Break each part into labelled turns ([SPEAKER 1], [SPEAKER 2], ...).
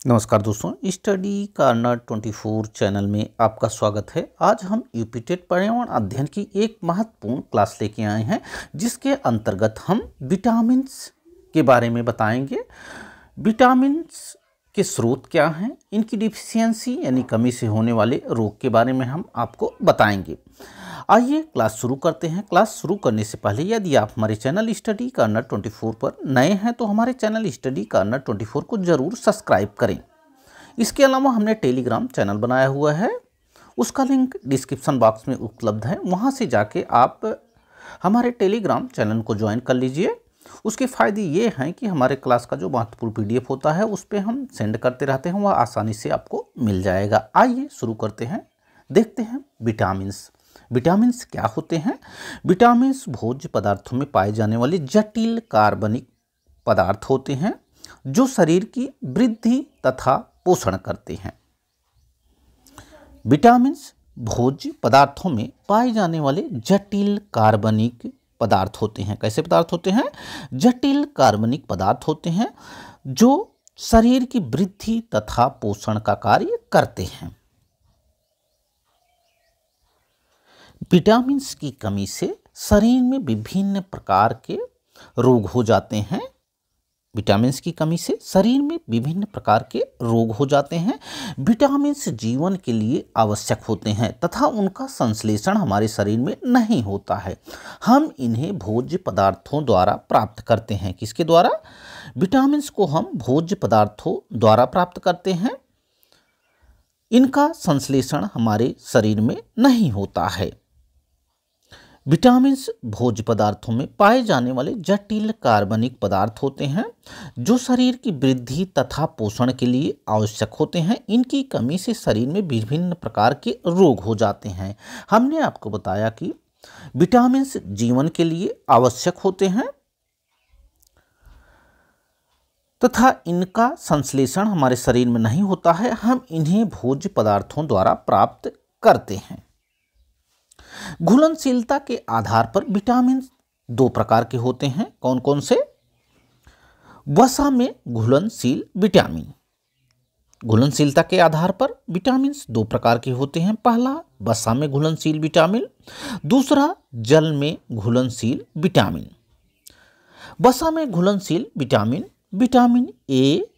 [SPEAKER 1] नमस्कार दोस्तों, study corner 24 channel में आपका स्वागत है। आज हम यूपीटेट पर्यावरण अध्ययन की एक महत्वपूर्ण क्लास लेके आए हैं, जिसके अंतर्गत हम विटामिन्स के बारे में बताएंगे। विटामिन्स के स्रोत क्या हैं, इनकी डिफिशियंसी यानी कमी से होने वाले रोग के बारे में हम आपको बताएंगे। आइए क्लास शुरू करते हैं। क्लास शुरू करने से पहले यदि आप हमारे चैनल स्टडी कार्नर 24 पर नए हैं तो हमारे चैनल स्टडी कार्नर 24 को ज़रूर सब्सक्राइब करें। इसके अलावा हमने टेलीग्राम चैनल बनाया हुआ है, उसका लिंक डिस्क्रिप्शन बॉक्स में उपलब्ध है। वहां से जाके आप हमारे टेलीग्राम चैनल को ज्वाइन कर लीजिए। उसके फ़ायदे ये हैं कि हमारे क्लास का जो महत्वपूर्ण PDF होता है उस पर हम सेंड करते रहते हैं, वह आसानी से आपको मिल जाएगा। आइए शुरू करते हैं, देखते हैं विटामिन्स। विटामिन्स क्या होते हैं? विटामिन्स भोज्य पदार्थों में पाए जाने वाले जटिल कार्बनिक पदार्थ होते हैं जो शरीर की वृद्धि तथा पोषण करते हैं। विटामिन्स भोज्य पदार्थों में पाए जाने वाले जटिल कार्बनिक पदार्थ होते हैं। कैसे पदार्थ होते हैं? जटिल कार्बनिक पदार्थ होते हैं जो शरीर की वृद्धि तथा पोषण का कार्य करते हैं। विटामिन्स की कमी से शरीर में विभिन्न प्रकार के रोग हो जाते हैं। विटामिन्स की कमी से शरीर में विभिन्न प्रकार के रोग हो जाते हैं। विटामिन्स जीवन के लिए आवश्यक होते हैं तथा उनका संश्लेषण हमारे शरीर में नहीं होता है। हम इन्हें भोज्य पदार्थों द्वारा प्राप्त करते हैं। किसके द्वारा? विटामिन्स को हम भोज्य पदार्थों द्वारा प्राप्त करते हैं। इनका संश्लेषण हमारे शरीर में नहीं होता है। विटामिन्स भोज्य पदार्थों में पाए जाने वाले जटिल कार्बनिक पदार्थ होते हैं जो शरीर की वृद्धि तथा पोषण के लिए आवश्यक होते हैं। इनकी कमी से शरीर में विभिन्न प्रकार के रोग हो जाते हैं। हमने आपको बताया कि विटामिन्स जीवन के लिए आवश्यक होते हैं तथा इनका संश्लेषण हमारे शरीर में नहीं होता है। हम इन्हें भोज्य पदार्थों द्वारा प्राप्त करते हैं। घुलनशीलता के आधार पर विटामिन दो प्रकार के होते हैं। कौन कौन से? वसा में घुलनशील विटामिन। घुलनशीलता के आधार पर विटामिन दो प्रकार के होते हैं। पहला वसा में घुलनशील विटामिन, दूसरा जल में घुलनशील विटामिन। वसा में घुलनशील vitamin vitamin A,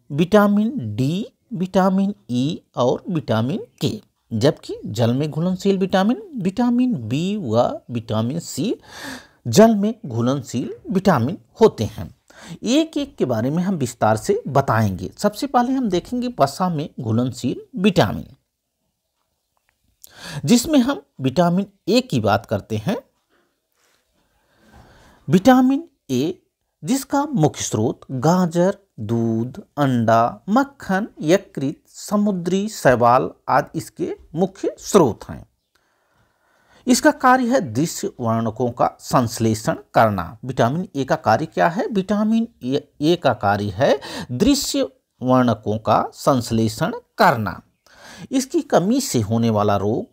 [SPEAKER 1] vitamin D, vitamin E और विटामिन के, जबकि जल में घुलनशील विटामिन विटामिन बी व विटामिन सी जल में घुलनशील विटामिन होते हैं। एक एक के बारे में हम विस्तार से बताएंगे। सबसे पहले हम देखेंगे वसा में घुलनशील विटामिन, जिसमें हम विटामिन ए की बात करते हैं। विटामिन ए जिसका मुख्य स्रोत गाजर, दूध, अंडा, मक्खन, यकृत, समुद्री शैवाल आदि इसके मुख्य स्रोत हैं। इसका कार्य है दृश्य वर्णकों का संश्लेषण करना। विटामिन ए का कार्य क्या है? विटामिन ए का कार्य है दृश्य वर्णकों का संश्लेषण करना। इसकी कमी से होने वाला रोग,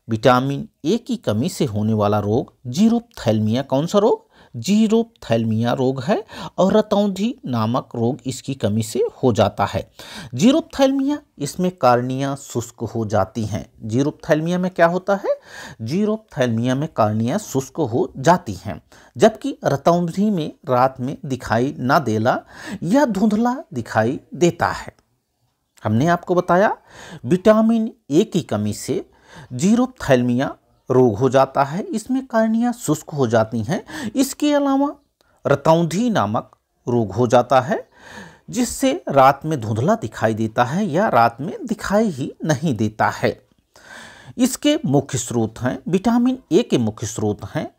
[SPEAKER 1] विटामिन ए की कमी से होने वाला रोग जीरोप्थैल्मिया। कौन सा रोग? जीरोप्थैल्मिया रोग है और रतौंधी नामक रोग इसकी कमी से हो जाता है। जीरोप्थैल्मिया, इसमें कार्निया शुष्क हो जाती हैं। जीरोप्थैल्मिया में क्या होता है? जीरोप्थैल्मिया में कार्निया शुष्क हो जाती हैं, जबकि रतौंधी में रात में दिखाई ना देना या धुंधला दिखाई देता है। हमने आपको बताया विटामिन ए की कमी से जीरोप्थैल्मिया रोग हो जाता है, इसमें कार्निया शुष्क हो जाती हैं। इसके अलावा रतौंधी नामक रोग हो जाता है, जिससे रात में धुंधला दिखाई देता है या रात में दिखाई ही नहीं देता है। इसके मुख्य स्रोत हैं, विटामिन ए के मुख्य स्रोत हैं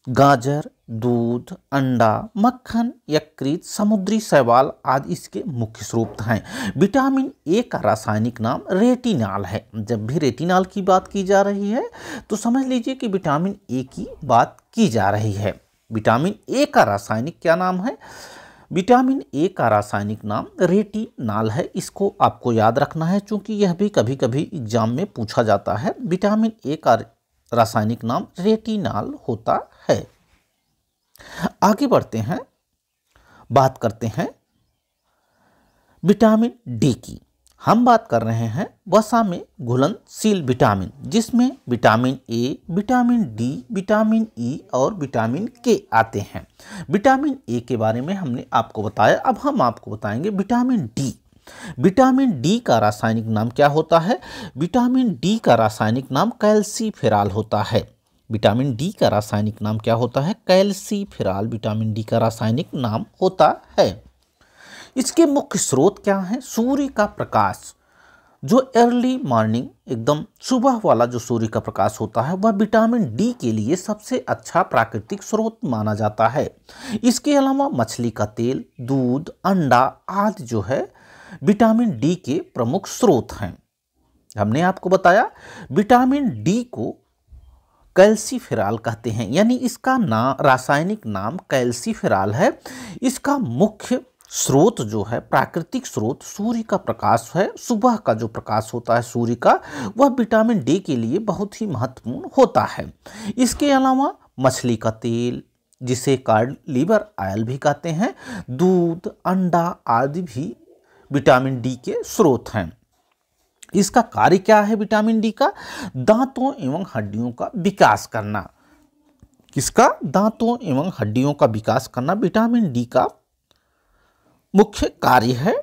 [SPEAKER 1] गाजर, दूध, अंडा, मक्खन, यकृत, समुद्री शैवाल आदि इसके मुख्य स्रोत हैं। विटामिन ए का रासायनिक नाम रेटिनॉल है। जब भी रेटिनॉल की बात की जा रही है तो समझ लीजिए कि विटामिन ए की बात की जा रही है। विटामिन ए का रासायनिक क्या नाम है? विटामिन ए का रासायनिक नाम रेटिनॉल है। इसको आपको याद रखना है, क्योंकि यह भी कभी कभी एग्जाम में पूछा जाता है। विटामिन ए का रासायनिक नाम रेटिनॉल होता है। आगे बढ़ते हैं, बात करते हैं विटामिन डी की हम बात कर रहे हैं वसा में घुलनशील विटामिन, जिसमें vitamin A, vitamin D, vitamin E और विटामिन के आते हैं। विटामिन ए के बारे में हमने आपको बताया, अब हम आपको बताएंगे विटामिन डी। विटामिन डी का रासायनिक नाम क्या होता है? विटामिन डी का रासायनिक नाम कैल्सीफेरॉल होता है। विटामिन डी का रासायनिक नाम क्या होता है? कैल्सीफेरॉल विटामिन डी का रासायनिक नाम होता है। इसके मुख्य स्रोत क्या हैं? सूर्य का प्रकाश, जो अर्ली मॉर्निंग एकदम सुबह वाला जो सूर्य का प्रकाश होता है वह विटामिन डी के लिए सबसे अच्छा प्राकृतिक स्रोत माना जाता है। इसके अलावा मछली का तेल, दूध, अंडा आदि जो है विटामिन डी के प्रमुख स्रोत हैं। हमने आपको बताया विटामिन डी को कैल्सीफेरॉल कहते हैं, यानी इसका रासायनिक नाम कैल्सीफेरॉल है। इसका मुख्य स्रोत जो है, प्राकृतिक स्रोत सूर्य का प्रकाश है। सुबह का जो प्रकाश होता है सूर्य का, वह विटामिन डी के लिए बहुत ही महत्वपूर्ण होता है। इसके अलावा मछली का तेल, जिसे कॉड लिवर ऑयल भी कहते हैं, दूध, अंडा आदि भी विटामिन डी के स्रोत हैं। इसका कार्य क्या है विटामिन डी का? दांतों एवं हड्डियों का विकास करना। किसका? दांतों एवं हड्डियों का विकास करना विटामिन डी का मुख्य कार्य है।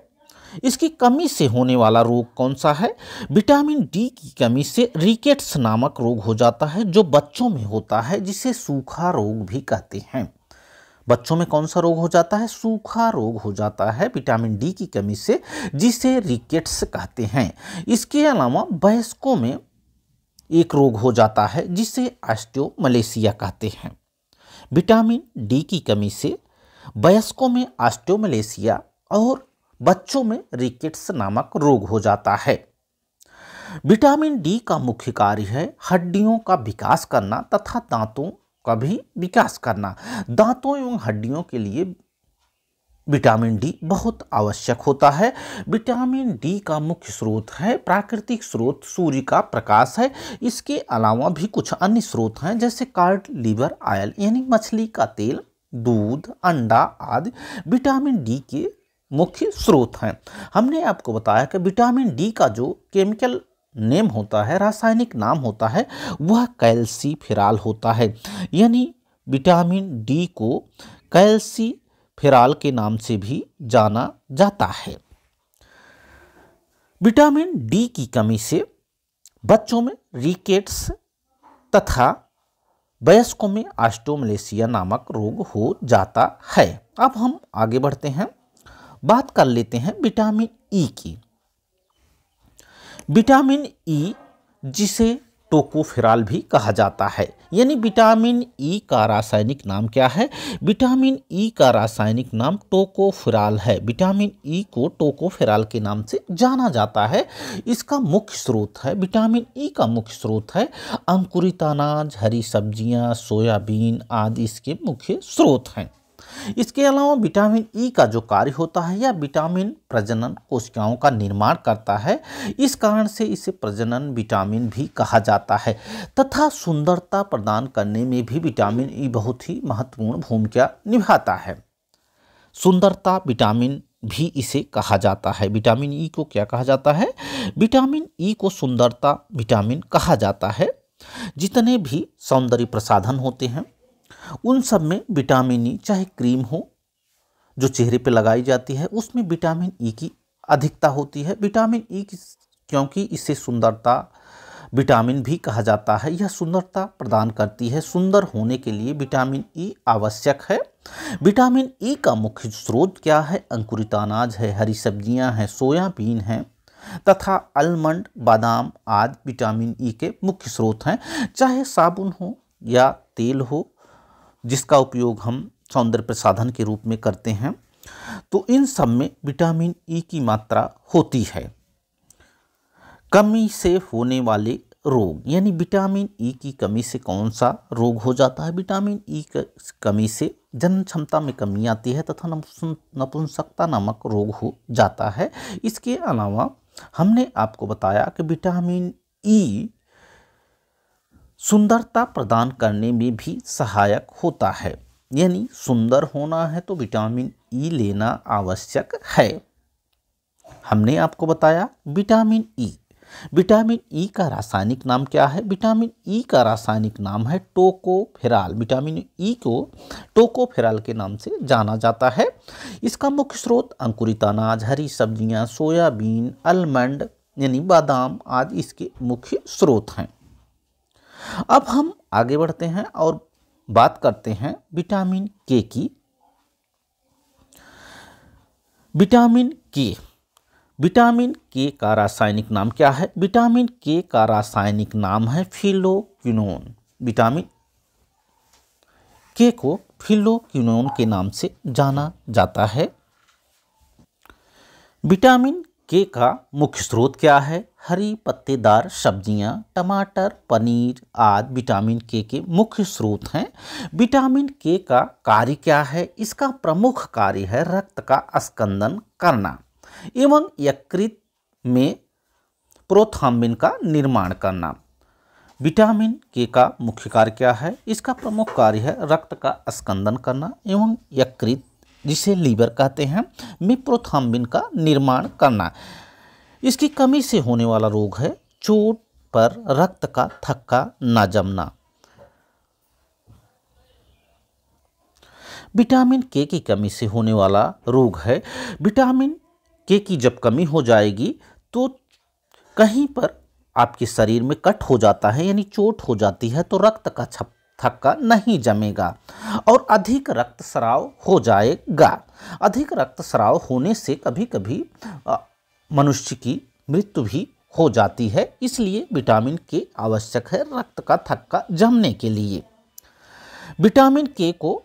[SPEAKER 1] इसकी कमी से होने वाला रोग कौन सा है? विटामिन डी की कमी से रिकेट्स नामक रोग हो जाता है, जो बच्चों में होता है, जिसे सूखा रोग भी कहते हैं। बच्चों में कौन सा रोग हो जाता है? सूखा रोग हो जाता है विटामिन डी की कमी से, जिसे रिकेट्स कहते हैं। इसके अलावा वयस्कों में एक रोग हो जाता है जिसे ऑस्टियोमलेशिया कहते हैं। विटामिन डी की कमी से वयस्कों में ऑस्टियोमलेशिया और बच्चों में रिकेट्स नामक रोग हो जाता है। विटामिन डी का मुख्य कार्य है हड्डियों का विकास करना तथा दांतों का भी विकास करना। दांतों एवं हड्डियों के लिए विटामिन डी बहुत आवश्यक होता है। विटामिन डी का मुख्य स्रोत है, प्राकृतिक स्रोत सूर्य का प्रकाश है। इसके अलावा भी कुछ अन्य स्रोत हैं, जैसे कॉड लिवर ऑयल यानी मछली का तेल, दूध, अंडा आदि विटामिन डी के मुख्य स्रोत हैं। हमने आपको बताया कि विटामिन डी का जो केमिकल नेम होता है, रासायनिक नाम होता है, वह कैल्सीफेरॉल होता है। यानी विटामिन डी को कैल्सीफेरॉल के नाम से भी जाना जाता है। विटामिन डी की कमी से बच्चों में रिकेट्स तथा वयस्कों में ऑस्टियोमलेशिया नामक रोग हो जाता है। अब हम आगे बढ़ते हैं, बात कर लेते हैं विटामिन ई की। विटामिन ई, जिसे टोकोफेरॉल भी कहा जाता है, यानी विटामिन ई का रासायनिक नाम क्या है? विटामिन ई का रासायनिक नाम टोकोफेरॉल है। विटामिन ई को टोकोफेरॉल के नाम से जाना जाता है। इसका मुख्य स्रोत है, विटामिन ई का मुख्य स्रोत है अंकुरित अनाज, हरी सब्जियां, सोयाबीन आदि इसके मुख्य स्रोत हैं। इसके अलावा विटामिन ई का जो कार्य होता है, यह विटामिन प्रजनन कोशिकाओं का निर्माण करता है। इस कारण से इसे प्रजनन विटामिन भी कहा जाता है तथा सुंदरता प्रदान करने में भी विटामिन ई बहुत ही महत्वपूर्ण भूमिका निभाता है। सुंदरता विटामिन भी इसे कहा जाता है। विटामिन ई को क्या कहा जाता है? विटामिन ई को सुंदरता विटामिन कहा जाता है। जितने भी सौंदर्य प्रसाधन होते हैं उन सब में विटामिन ई, चाहे क्रीम हो जो चेहरे पे लगाई जाती है, उसमें विटामिन ई की अधिकता होती है। विटामिन ई क्योंकि इसे सुंदरता विटामिन भी कहा जाता है, यह सुंदरता प्रदान करती है। सुंदर होने के लिए विटामिन ई आवश्यक है। विटामिन ई का मुख्य स्रोत क्या है? अंकुरित अनाज है, हरी सब्जियां हैं, सोयाबीन हैं तथा आलमंड, बादाम आदि विटामिन ई के मुख्य स्रोत हैं। चाहे साबुन हो या तेल हो, जिसका उपयोग हम सौंदर्य प्रसाधन के रूप में करते हैं, तो इन सब में विटामिन ई की मात्रा होती है। कमी से होने वाले रोग, यानी विटामिन ई की कमी से कौन सा रोग हो जाता है? विटामिन ई की कमी से जनन क्षमता में कमी आती है तथा नपुंसकता नामक रोग हो जाता है। इसके अलावा हमने आपको बताया कि विटामिन ई सुंदरता प्रदान करने में भी सहायक होता है, यानी सुंदर होना है तो विटामिन ई लेना आवश्यक है। हमने आपको बताया विटामिन ई। विटामिन ई का रासायनिक नाम क्या है? विटामिन ई का रासायनिक नाम है टोकोफेरॉल। विटामिन ई को टोकोफेरॉल के नाम से जाना जाता है। इसका मुख्य स्रोत अंकुरित अनाज, हरी सब्जियां, सोयाबीन, आलमंड यानी बादाम आदि इसके मुख्य स्रोत हैं। अब हम आगे बढ़ते हैं और बात करते हैं विटामिन के की। विटामिन के, विटामिन के का रासायनिक नाम क्या है? विटामिन के का रासायनिक नाम है फिलोक्विनोन। विटामिन के को फिलोक्विनोन के नाम से जाना जाता है। विटामिन के का मुख्य स्रोत क्या है? हरी पत्तेदार सब्जियां, टमाटर, पनीर आदि विटामिन के मुख्य स्रोत हैं। विटामिन के का कार्य क्या है? इसका प्रमुख कार्य है रक्त का स्कंदन करना एवं यकृत में प्रोथ्राम्बिन का निर्माण करना। विटामिन के का मुख्य कार्य क्या है? इसका प्रमुख कार्य है रक्त का स्कंदन करना एवं यकृत, जिसे लीवर कहते हैं, में प्रोथ्राम्बिन का निर्माण करना। इसकी कमी से होने वाला रोग है चोट पर रक्त का थक्का न जमना। विटामिन के की कमी से होने वाला रोग है, विटामिन के की जब कमी हो जाएगी तो कहीं पर आपके शरीर में कट हो जाता है यानी चोट हो जाती है, तो रक्त का थक्का नहीं जमेगा और अधिक रक्तस्राव हो जाएगा। अधिक रक्तस्राव होने से कभी कभी मनुष्य की मृत्यु भी हो जाती है। इसलिए विटामिन के आवश्यक है रक्त का थक्का जमने के लिए। विटामिन के को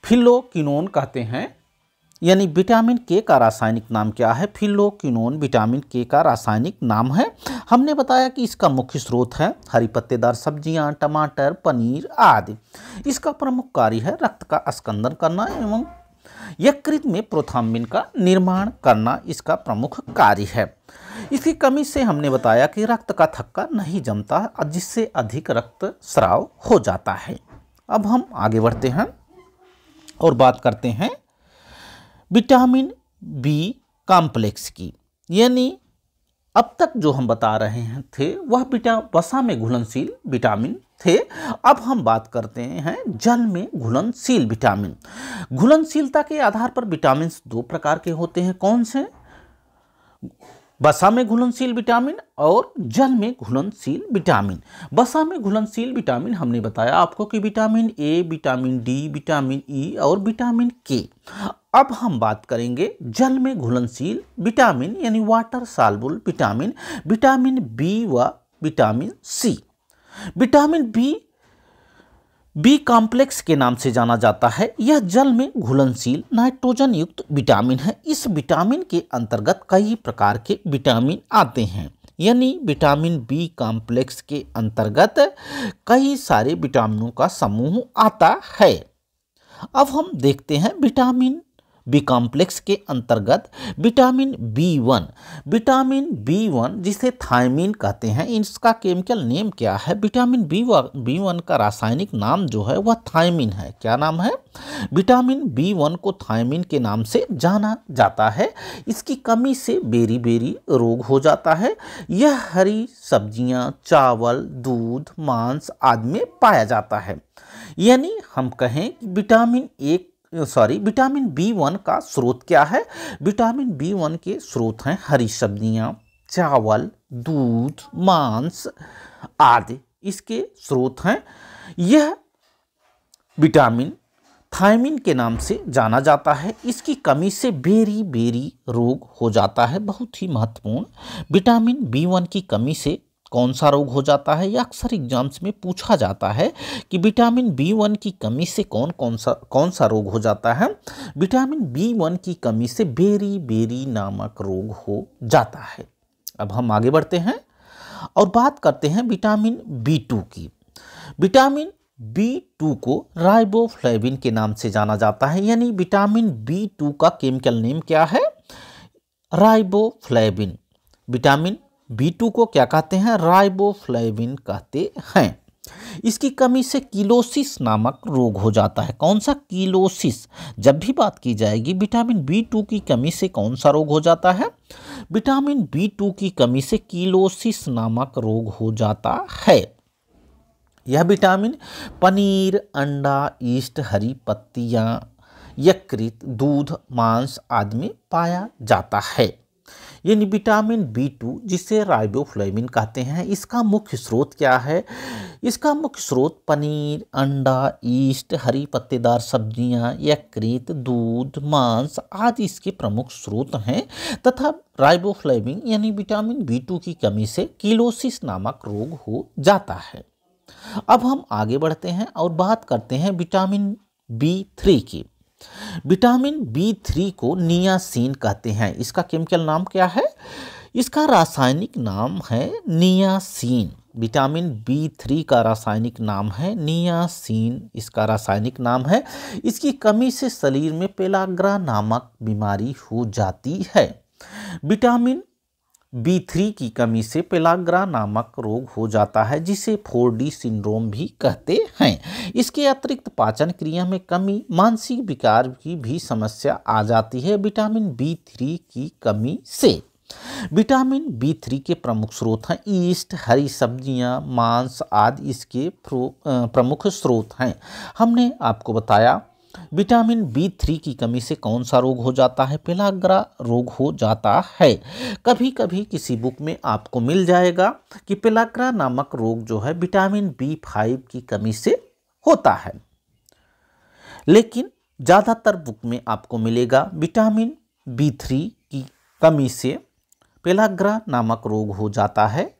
[SPEAKER 1] फिलोक्विनोन कहते हैं, यानी विटामिन के का रासायनिक नाम क्या है? फिलोक्विनोन विटामिन के का रासायनिक नाम है। हमने बताया कि इसका मुख्य स्रोत है हरी पत्तेदार सब्जियां, टमाटर, पनीर आदि। इसका प्रमुख कार्य है रक्त का स्कंदन करना एवं यकृत में प्रोथ्राम्बिन का निर्माण करना इसका प्रमुख कार्य है। इसकी कमी से हमने बताया कि रक्त का थक्का नहीं जमता, जिससे अधिक रक्तस्राव हो जाता है। अब हम आगे बढ़ते हैं और बात करते हैं विटामिन बी कॉम्प्लेक्स की। यानी अब तक जो हम बता रहे हैं थे वह वसा में घुलनशील विटामिन थे। अब हम बात करते हैं जल में घुलनशील विटामिन। घुलनशीलता के आधार पर विटामिन दो प्रकार के होते हैं। कौन से? वसा में घुलनशील विटामिन और जल में घुलनशील विटामिन। वसा में घुलनशील विटामिन हमने बताया आपको कि vitamin A, vitamin D, vitamin E और विटामिन के। अब हम बात करेंगे जल में घुलनशील विटामिन यानी water soluble vitamin, vitamin B व vitamin C. Vitamin B complex के नाम से जाना जाता है। यह जल में घुलनशील नाइट्रोजन युक्त विटामिन है। इस विटामिन के अंतर्गत कई प्रकार के विटामिन आते हैं, यानी विटामिन बी कॉम्प्लेक्स के अंतर्गत कई सारे विटामिनों का समूह आता है। अब हम देखते हैं विटामिन बी कॉम्प्लेक्स के अंतर्गत विटामिन बी1। विटामिन बी1 जिसे थायमीन कहते हैं, इसका केमिकल नेम क्या है? विटामिन बी1 का रासायनिक नाम जो है वह थायमीन है। क्या नाम है? विटामिन बी1 को थायमीन के नाम से जाना जाता है। इसकी कमी से बेरी रोग हो जाता है। यह हरी सब्जियां, चावल, दूध, मांस आदि में पाया जाता है। यानी हम कहें कि विटामिन बी1 का स्रोत क्या है? विटामिन बी1 के स्रोत हैं हरी सब्जियां, चावल, दूध, मांस आदि इसके स्रोत हैं। यह विटामिन थायमीन के नाम से जाना जाता है। इसकी कमी से बेरी रोग हो जाता है। बहुत ही महत्वपूर्ण, विटामिन बी1 की कमी से कौन सा रोग हो जाता है? यह अक्सर एग्जाम्स में पूछा जाता है कि विटामिन बी1 की कमी से कौन सा रोग हो जाता है? विटामिन बी1 की कमी से बेरी नामक रोग हो जाता है। अब हम आगे बढ़ते हैं और बात करते हैं विटामिन बी2 की। विटामिन बी2 को राइबोफ्लेविन के नाम से जाना जाता है। यानी विटामिन बी2 का केमिकल नेम क्या है? राइबोफ्लेविन। विटामिन बी2 को क्या कहते हैं? राइबोफ्लेविन कहते हैं। इसकी कमी से किलोसिस नामक रोग हो जाता है। कौन सा? किलोसिस। जब भी बात की जाएगी विटामिन बी2 की कमी से कौन सा रोग हो जाता है? विटामिन B2 की कमी से किलोसिस नामक रोग हो जाता है। यह विटामिन पनीर, अंडा, ईस्ट, हरी पत्तियां, यकृत, दूध, मांस आदि में पाया जाता है। यानी विटामिन B2 जिसे राइबोफ्लेविन कहते हैं, इसका मुख्य स्रोत क्या है? इसका मुख्य स्रोत पनीर, अंडा, ईस्ट, हरी पत्तेदार सब्जियां, यकृत, दूध, मांस आदि इसके प्रमुख स्रोत हैं तथा राइबोफ्लेविन यानी विटामिन B2 की कमी से किलोसिस नामक रोग हो जाता है। अब हम आगे बढ़ते हैं और बात करते हैं विटामिन B3 की। विटामिन B3 को नियासिन कहते हैं। इसका केमिकल नाम क्या है? इसका रासायनिक नाम है नियासिन। विटामिन B3 का रासायनिक नाम है नियासिन, इसका रासायनिक नाम है। इसकी कमी से शरीर में पेलाग्रा नामक बीमारी हो जाती है। विटामिन B3 की कमी से पेलाग्रा नामक रोग हो जाता है जिसे 4D सिंड्रोम भी कहते हैं। इसके अतिरिक्त पाचन क्रिया में कमी, मानसिक विकार की भी समस्या आ जाती है विटामिन B3 की कमी से। विटामिन B3 के प्रमुख स्रोत हैं ईस्ट, हरी सब्जियां, मांस आदि इसके प्रमुख स्रोत हैं। हमने आपको बताया विटामिन B3 की कमी से कौन सा रोग हो जाता है? पेलाग्रा रोग हो जाता है। कभी कभी किसी बुक में आपको मिल जाएगा कि पेलाग्रा नामक रोग जो है विटामिन B5 की कमी से होता है, लेकिन ज़्यादातर बुक में आपको मिलेगा विटामिन B3 की कमी से पेलाग्रा नामक रोग हो जाता है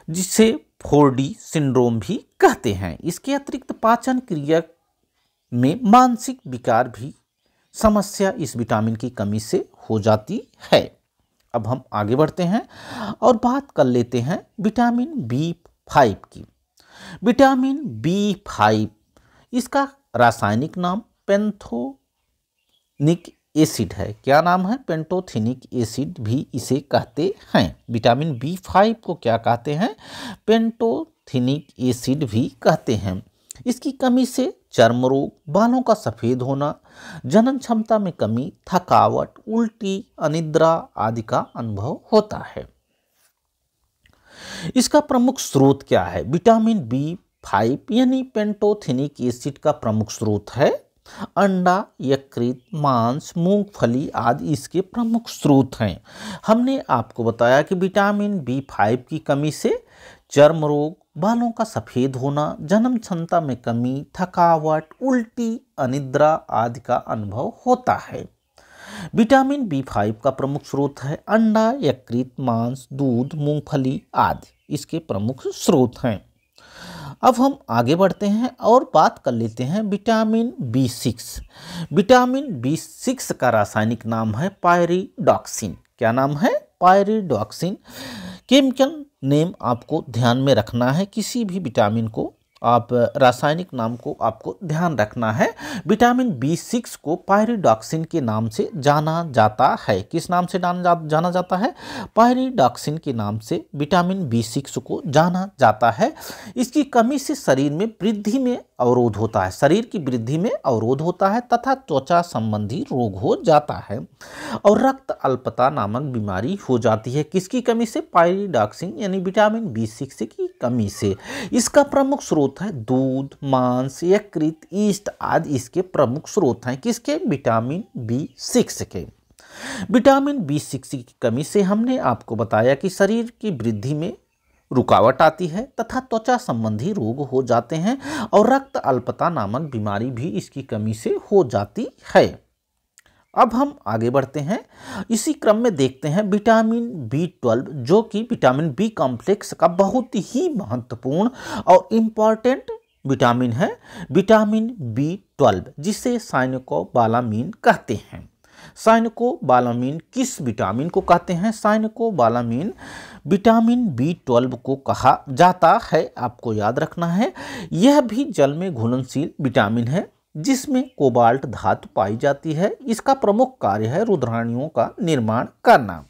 [SPEAKER 1] जिसे 4D सिंड्रोम भी कहते हैं। इसके अतिरिक्त पाचन क्रिया में मानसिक विकार भी समस्या इस विटामिन की कमी से हो जाती है। अब हम आगे बढ़ते हैं और बात कर लेते हैं विटामिन B5 की। विटामिन B5 इसका रासायनिक नाम पेंटोथेनिक एसिड है। क्या नाम है? पेंटोथेनिक एसिड भी इसे कहते हैं। विटामिन B5 को क्या कहते हैं? पेंटोथेनिक एसिड भी कहते हैं। इसकी कमी से चर्म रोग, बालों का सफेद होना, जनन क्षमता में कमी, थकावट, उल्टी, अनिद्रा आदि का अनुभव होता है। इसका प्रमुख स्रोत क्या है? विटामिन B5 यानी पेंटोथेनिक एसिड का प्रमुख स्रोत है अंडा, यकृत, मांस, मूंगफली आदि इसके प्रमुख स्रोत हैं। हमने आपको बताया कि विटामिन B5 की कमी से चर्म रोग, बालों का सफेद होना, जन्म क्षमता में कमी, थकावट, उल्टी, अनिद्रा आदि का अनुभव होता है। विटामिन B5 का प्रमुख स्रोत है अंडा, यकृत, मांस, दूध, मूंगफली आदि इसके प्रमुख स्रोत हैं। अब हम आगे बढ़ते हैं और बात कर लेते हैं विटामिन B6। विटामिन B6 का रासायनिक नाम है पायरिडॉक्सिन। क्या नाम है? पायरिडॉक्सिन। केमिकल नेम आपको ध्यान में रखना है, किसी भी विटामिन को आप रासायनिक नाम को आपको ध्यान रखना है। विटामिन B6 को पायरिडॉक्सिन के नाम से जाना जाता है। किस नाम से जाना जाता है? पायरिडॉक्सिन के नाम से विटामिन B6 को जाना जाता है। इसकी कमी से शरीर में वृद्धि में अवरोध होता है, शरीर की वृद्धि में अवरोध होता है तथा त्वचा संबंधी रोग हो जाता है और रक्त अल्पता नामक बीमारी हो जाती है। किसकी कमी से? पायरिडॉक्सिन यानी विटामिन B6 की कमी से। इसका प्रमुख स्रोत है दूध, मांस, यकृत, ईस्ट आदि इसके प्रमुख स्रोत हैं। किसके? विटामिन B6 के। विटामिन B6 की कमी से हमने आपको बताया कि शरीर की वृद्धि में रुकावट आती है तथा त्वचा संबंधी रोग हो जाते हैं और रक्त अल्पता नामक बीमारी भी इसकी कमी से हो जाती है। अब हम आगे बढ़ते हैं, इसी क्रम में देखते हैं विटामिन B12 जो कि विटामिन B कॉम्प्लेक्स का बहुत ही महत्वपूर्ण और इम्पॉर्टेंट विटामिन है। विटामिन B12 जिसे साइनोकोबालामीन कहते हैं। साइनोकोबालामीन किस विटामिन को कहते हैं? साइनोकोबालामीन विटामिन B12 को कहा जाता है। आपको याद रखना है, यह भी जल में घुलनशील विटामिन है जिसमें कोबाल्ट धातु पाई जाती है। इसका प्रमुख कार्य है रुधिराणुओं का निर्माण करना।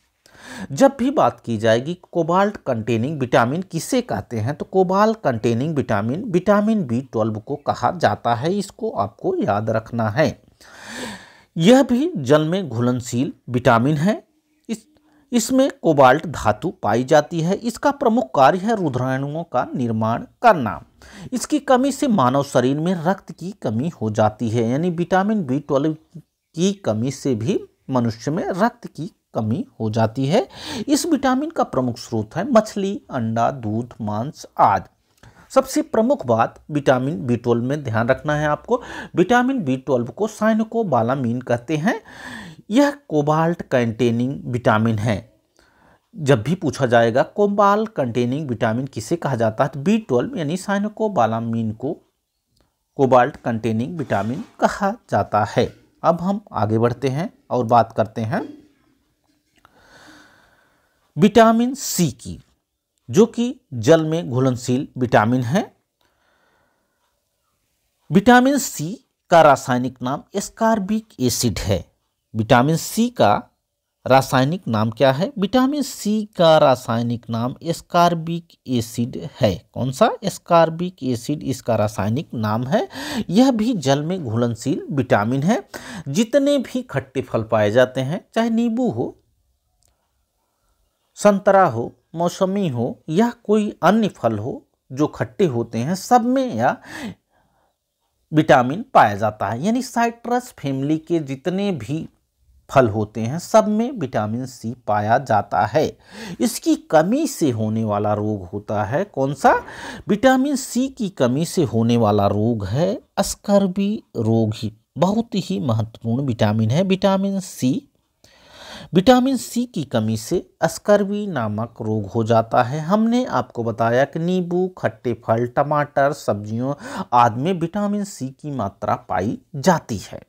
[SPEAKER 1] जब भी बात की जाएगी कोबाल्ट कंटेनिंग विटामिन किसे कहते हैं, तो cobalt containing vitamin vitamin B12 को कहा जाता है। इसको आपको याद रखना है। यह भी जल में घुलनशील विटामिन है। इसमें कोबाल्ट धातु पाई जाती है। इसका प्रमुख कार्य है रुधिराणुओं का निर्माण करना। इसकी कमी से मानव शरीर में रक्त की कमी हो जाती है, यानी विटामिन B12 की कमी से भी मनुष्य में रक्त की कमी हो जाती है। इस विटामिन का प्रमुख स्रोत है मछली, अंडा, दूध, मांस आदि। सबसे प्रमुख बात विटामिन B12 में ध्यान रखना है आपको। विटामिन B12 को साइनोकोबालामिन कहते हैं। यह कोबाल्ट कंटेनिंग विटामिन है। जब भी पूछा जाएगा कोबाल्ट कंटेनिंग विटामिन किसे कहा जाता है, तो B12 यानी साइनोकोबालामिन को कोबाल्ट कंटेनिंग विटामिन कहा जाता है। अब हम आगे बढ़ते हैं और बात करते हैं विटामिन C की, जो कि जल में घुलनशील विटामिन है। विटामिन C का रासायनिक नाम एस्कॉर्बिक एसिड है। विटामिन C का रासायनिक नाम क्या है? विटामिन C का रासायनिक नाम एस्कॉर्बिक एसिड है। कौन सा? एस्कॉर्बिक एसिड इसका रासायनिक नाम है। यह भी जल में घुलनशील विटामिन है। जितने भी खट्टे फल पाए जाते हैं, चाहे नींबू हो, संतरा हो, मौसमी हो या कोई अन्य फल हो जो खट्टे होते हैं, सब में यह विटामिन पाया जाता है। यानी साइट्रस फैमिली के जितने भी फल होते हैं, सब में विटामिन C पाया जाता है। इसकी कमी से होने वाला रोग होता है कौन सा? विटामिन C की कमी से होने वाला रोग है स्कर्वी रोग। ही बहुत ही महत्वपूर्ण विटामिन है विटामिन C। विटामिन C की कमी से स्कर्वी नामक रोग हो जाता है। हमने आपको बताया कि नींबू, खट्टे फल, टमाटर, सब्जियों आदि में विटामिन C की मात्रा पाई जाती है।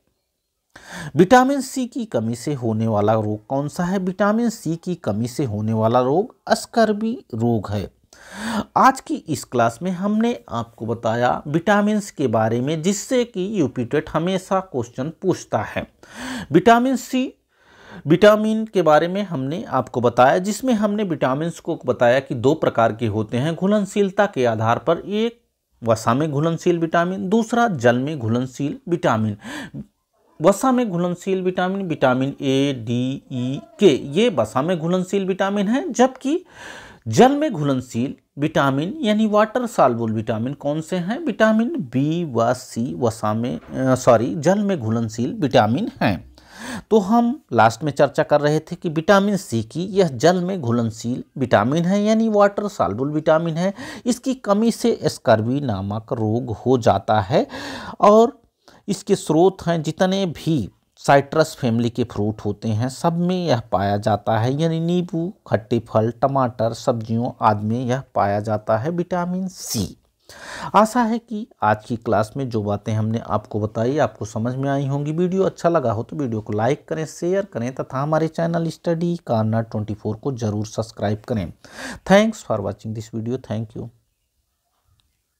[SPEAKER 1] विटामिन C की कमी से होने वाला रोग कौन सा है? विटामिन C की कमी से होने वाला रोग स्कर्वी रोग है। आज की इस क्लास में हमने आपको बताया विटामिन के बारे में, जिससे कि यूपी टेट हमेशा क्वेश्चन पूछता है। विटामिन C विटामिन के बारे में हमने आपको बताया, जिसमें हमने विटामिन को बताया कि दो प्रकार के होते हैं घुलनशीलता के आधार पर। एक वसा में घुलनशील विटामिन, दूसरा जल में घुलनशील विटामिन। वसा में घुलनशील vitamin vitamin A, D, E, K ये वसा में घुलनशील विटामिन है, जबकि जल में घुलनशील विटामिन यानी वाटर सॉल्युबल विटामिन कौन से हैं? विटामिन B व C वसा में जल में घुलनशील विटामिन हैं। तो हम लास्ट में चर्चा कर रहे थे कि विटामिन C की यह जल में घुलनशील विटामिन है, यानी वाटर सॉल्युबल विटामिन है। इसकी कमी से स्कर्वी नामक रोग हो जाता है। और इसके स्रोत हैं जितने भी साइट्रस फैमिली के फ्रूट होते हैं, सब में यह पाया जाता है। यानी नींबू, खट्टे फल, टमाटर, सब्जियों आदि में यह पाया जाता है विटामिन C। आशा है कि आज की क्लास में जो बातें हमने आपको बताई आपको समझ में आई होंगी। वीडियो अच्छा लगा हो तो वीडियो को लाइक करें, शेयर करें तथा हमारे चैनल स्टडी कॉर्नर 24 को जरूर सब्सक्राइब करें। Thanks for watching this video. Thank you.